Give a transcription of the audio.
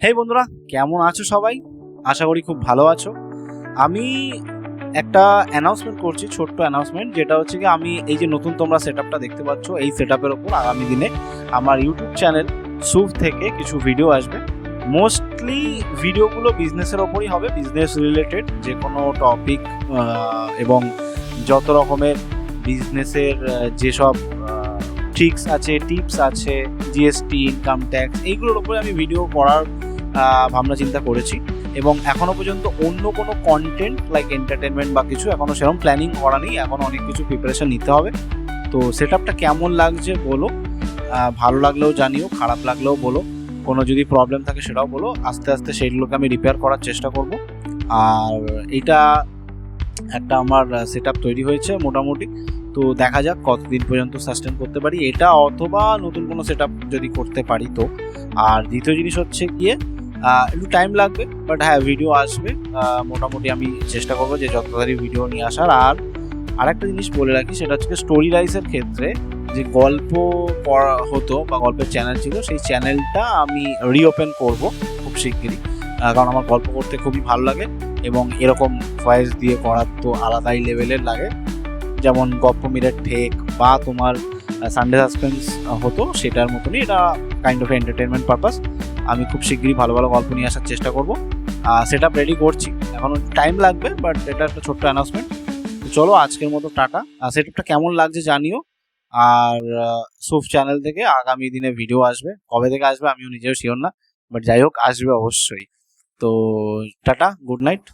হেই বন্ধুরা, কেমন আছো সবাই? আশা করি খুব ভালো আছো। আমি একটা অ্যানাউন্সমেন্ট করছি, ছোট্ট অ্যানাউন্সমেন্ট, যেটা হচ্ছে কি আমি এই যে নতুন তোমরা সেটআপটা দেখতে পাচ্ছ, এই সেটআপের ওপর আগামী দিনে আমার ইউটিউব চ্যানেল সুভ থেকে কিছু ভিডিও আসবে। মোস্টলি ভিডিওগুলো বিজনেসের ওপরই হবে, বিজনেস রিলেটেড যে কোনো টপিক এবং যত রকমের বিজনেসের যেসব ট্রিক্স আছে, টিপস আছে, জিএসটি, ইনকাম ট্যাক্স, এইগুলোর উপরে আমি ভিডিও করার ভাবনা চিন্তা করেছি। এবং এখনো পর্যন্ত অন্য কোনো কন্টেন্ট লাইক এন্টারটেনমেন্ট বা কিছু এখনো সেরকম প্ল্যানিং করা নেই, এখন অনেক কিছু প্রিপারেশন নিতে হবে। তো সেটআপটা কেমন লাগছে বলো, ভালো লাগলেও জানিও, খারাপ লাগলেও বলো, কোনো যদি প্রবলেম থাকে সেটাও বলো, আস্তে আস্তে সেইগুলোকে আমি রিপেয়ার করার চেষ্টা করব। আর এটা একটা আমার সেটআপ তৈরি হয়েছে মোটামুটি, তো দেখা যাক কতদিন পর্যন্ত সাস্টেন করতে পারি এটা, অথবা নতুন কোনো সেটআপ যদি করতে পারি তো। আর দ্বিতীয় জিনিস হচ্ছে গিয়ে একটু টাইম লাগবে, বাট হ্যাঁ ভিডিও আসবে। মোটামুটি আমি চেষ্টা করবো যে যত তাড়াতাড়ি ভিডিও নিয়ে আসার। আর আরেকটা জিনিস বলে রাখি, সেটা হচ্ছে স্টোরি রাইসের ক্ষেত্রে যে গল্প পড়া হতো বা গল্পের চ্যানেল ছিল, সেই চ্যানেলটা আমি রিওপেন করব খুব শিগগিরই, কারণ আমার গল্প করতে খুবই ভালো লাগে এবং এরকম ভয়েস দিয়ে করার তো আলাদাই লেভেলের লাগে। যেমন গপ্প মিরের ঠেক বা তোমার সানডে সাসপেন্স হতো, সেটার মতনই এটা কাইন্ড অফ এন্টারটেনমেন্ট পারপাস। আমি খুব শিগগিরই ভালো ভালো গল্প নিয়ে আসার চেষ্টা করব। সেট আপ রেডি করছি, এখনও টাইম লাগবে, বাট এটা একটা ছোট্ট অ্যানাউন্সমেন্ট। তো চলো আজকের মতো টাটা। সেট আপটা কেমন লাগছে জানিও। আর সুফ চ্যানেল থেকে আগামী দিনে ভিডিও আসবে, কবে থেকে আসবে আমিও নিজেও শিওর না, বাট যাই হোক আসবে অবশ্যই। তো টাটা, গুড নাইট।